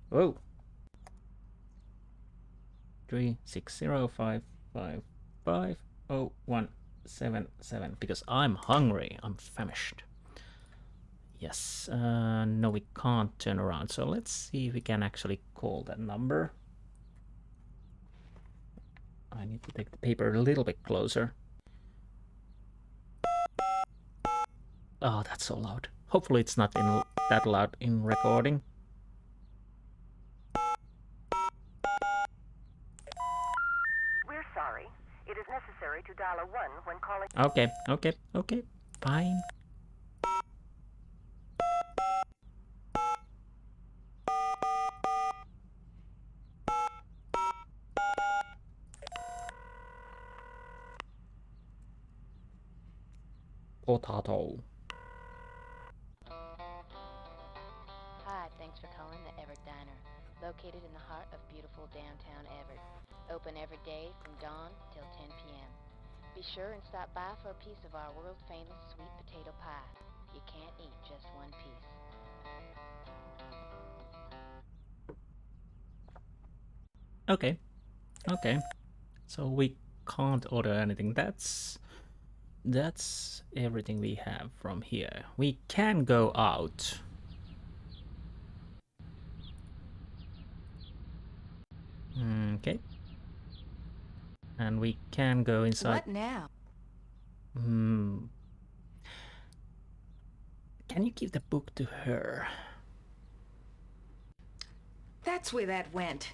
Whoa. 36055501777 because I'm hungry. I'm famished. Yes. No, we can't turn around. So let's see if we can actually call that number. I need to take the paper a little bit closer. Oh, that's so loud. Hopefully it's not that loud in recording. We're sorry. It is necessary to dial a 1 when calling. Okay. Fine. Potato. Hi, thanks for calling the Everett Diner, located in the heart of beautiful downtown Everett. Open every day from dawn till 10 p.m. Be sure and stop by for a piece of our world-famous sweet potato pie. You can't eat just one piece. Okay. Okay, so we can't order anything. That's everything we have from here. We can go out. Okay. And we can go inside. What now? Can you give the book to her? That's where that went.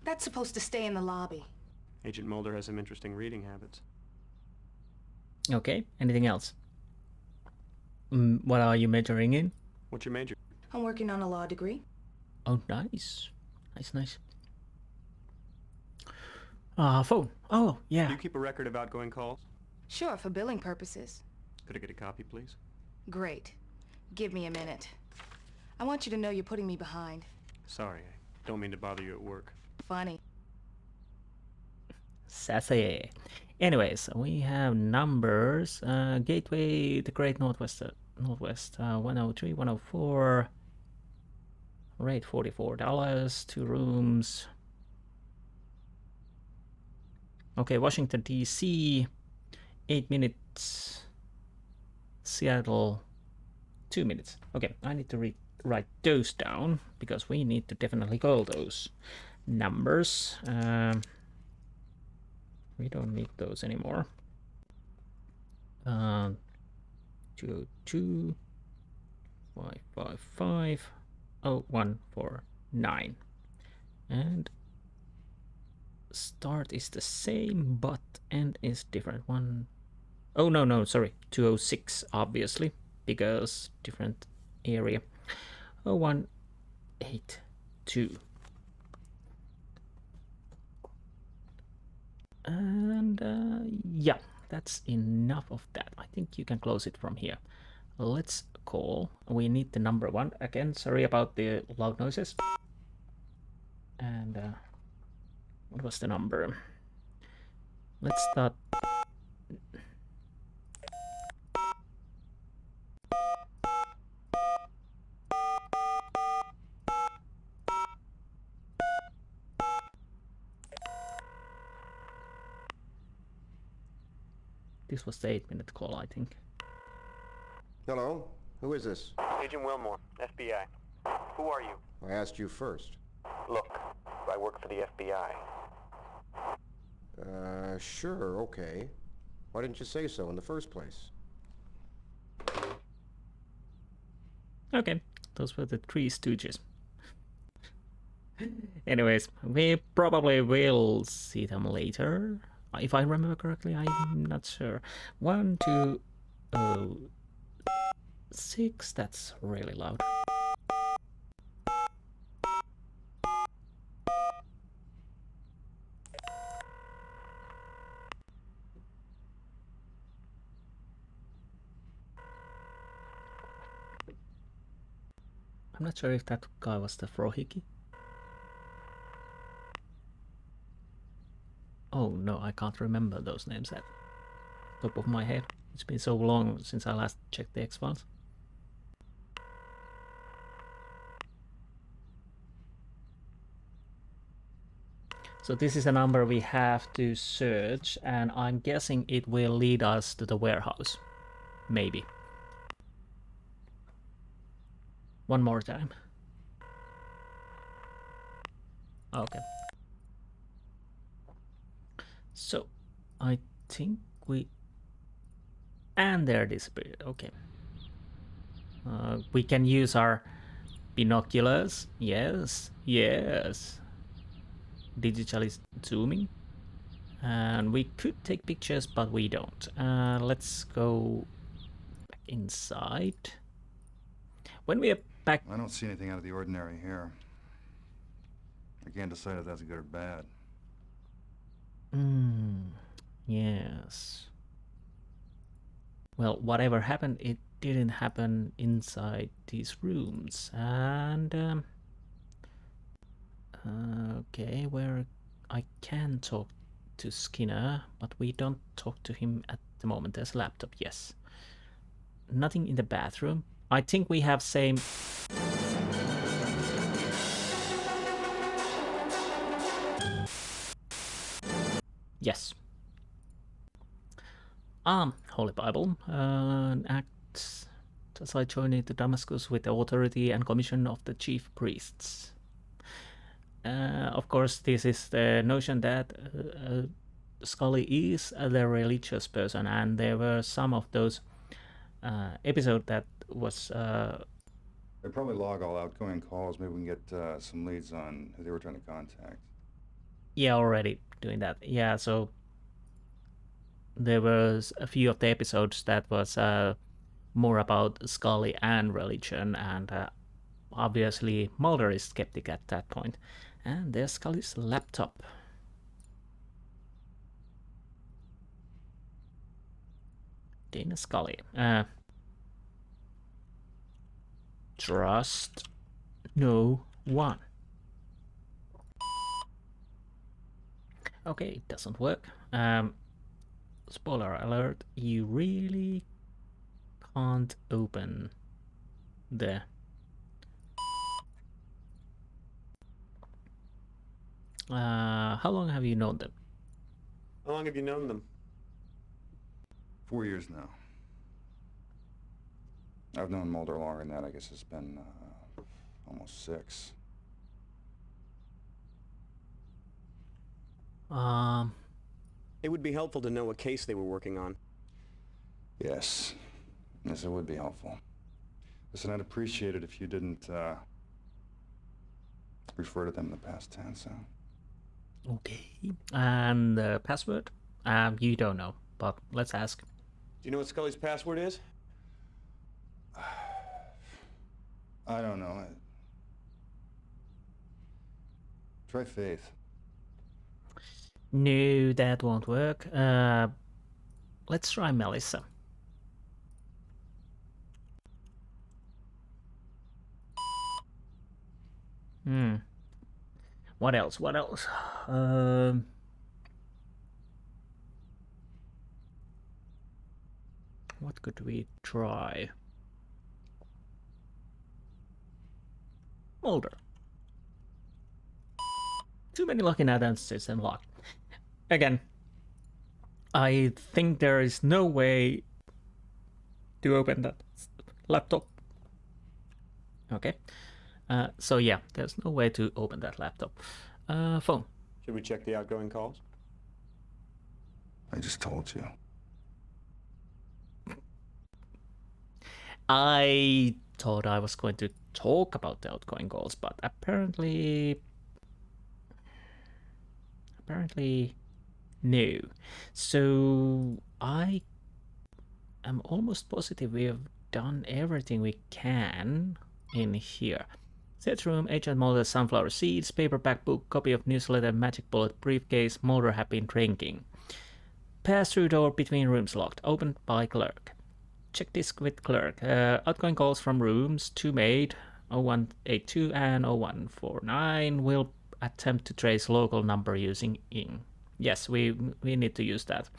That's supposed to stay in the lobby. Agent Mulder has some interesting reading habits. Okay, anything else? What are you majoring in? What's your major? I'm working on a law degree. Oh, nice. Nice. Phone. Oh, yeah. Do you keep a record of outgoing calls? Sure, for billing purposes. Could I get a copy, please? Great. Give me a minute. I want you to know you're putting me behind. Sorry, I don't mean to bother you at work. Funny. Sassy. Anyways, we have numbers. Gateway, the Great Northwest, 103, 104. Rate $44. 2 rooms. Okay, Washington, D.C. 8 minutes. Seattle, 2 minutes. Okay, I need to write those down because we need to definitely call those numbers. We don't need those anymore. 202 555 0149. And start is the same, but end is different. No, sorry, 206 obviously, because different area. 0182. And yeah, that's enough of that. I think you can close it from here. Let's call. We need the number 1 again. Sorry about the loud noises. And what was the number? Let's start. This was the 8-minute call, I think. Hello? Who is this? Agent Willmore, FBI. Who are you? I asked you first. Look, I work for the FBI. Sure, okay. Why didn't you say so in the first place? Okay, those were the 3 stooges. Anyways, we probably will see them later. If I remember correctly, I'm not sure. 1206, that's really loud. I'm not sure if that guy was the Frohiki. Oh no, I can't remember those names at top of my head. It's been so long since I last checked the X-Files. So this is a number we have to search, and I'm guessing it will lead us to the warehouse. Maybe. One more time. Okay. So, I think we... And they're disappeared. Okay. We can use our binoculars. Yes. Digitally zooming. And we could take pictures, but we don't. Let's go back inside. When we are back... I don't see anything out of the ordinary here. I can't decide if that's good or bad. Yes. Well, whatever happened, it didn't happen inside these rooms. And okay, where I can talk to Skinner, but we don't talk to him at the moment. There's a laptop, yes. Nothing in the bathroom. I think we have same... Yes. Holy Bible. Acts as I journeyed to Damascus with the authority and commission of the chief priests. Of course, this is the notion that Scully is the religious person, and there were some of those episodes that was... They probably log all outgoing calls. Maybe we can get some leads on who they were trying to contact. Yeah, already doing that. Yeah, so there was a few of the episodes that was more about Scully and religion, and obviously Mulder is skeptic at that point. And there's Scully's laptop. Dana Scully. Trust no one. Okay, it doesn't work. Spoiler alert, you really can't open the... how long have you known them? How long have you known them? 4 years now. I've known Mulder longer than that. I guess it's been almost 6. It would be helpful to know what case they were working on. Yes. Yes, it would be helpful. Listen, I'd appreciate it if you didn't refer to them in the past tense. Okay. And the password? You don't know, but let's ask. Do you know what Scully's password is? I don't know. Try Faith. No, that won't work. Let's try Melissa. What else? What else? What could we try? Mulder. Too many lucky answers and locked. Again, I think there is no way to open that laptop. Okay. So yeah, there's no way to open that laptop. Phone. Should we check the outgoing calls? I just told you. I thought I was going to talk about the outgoing calls, but apparently no. So I am almost positive we have done everything we can in here. Set room, Agent Mulder, sunflower seeds, paperback book, copy of newsletter, magic bullet, briefcase, Mulder have been drinking. Pass-through door between rooms locked, opened by clerk. Check disk with clerk. Outgoing calls from rooms 2 made, 0182 and 0149. Will attempt to trace local number using ING. Yes, we need to use that.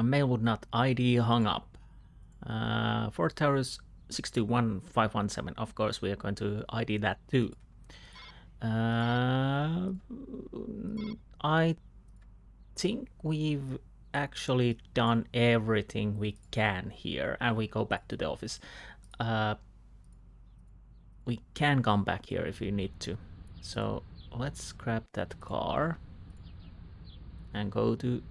Mail would not ID, hung up. Fort Towers 62517. Of course, we are going to ID that too. I think we've actually done everything we can here, and we go back to the office. We can come back here if we need to. So let's grab that car and go to...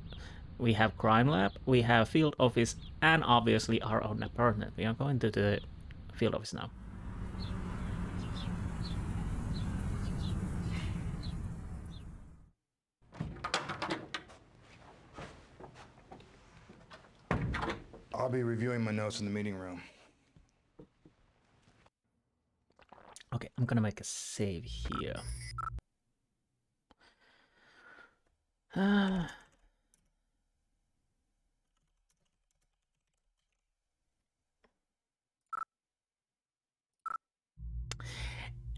We have crime lab, we have field office, and obviously our own apartment. We are going to the field office now. I'll be reviewing my notes in the meeting room. Okay, I'm gonna make a save here.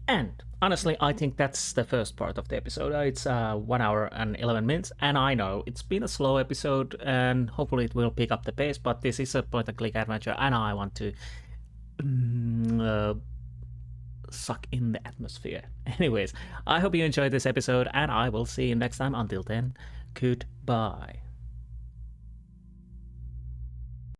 And honestly, I think that's the first part of the episode. It's 1 hour and 11 minutes, and I know it's been a slow episode, and hopefully it will pick up the pace, but this is a point-and-click adventure, and I want to suck in the atmosphere. Anyways, I hope you enjoyed this episode, and I will see you next time. Until then, Goodbye.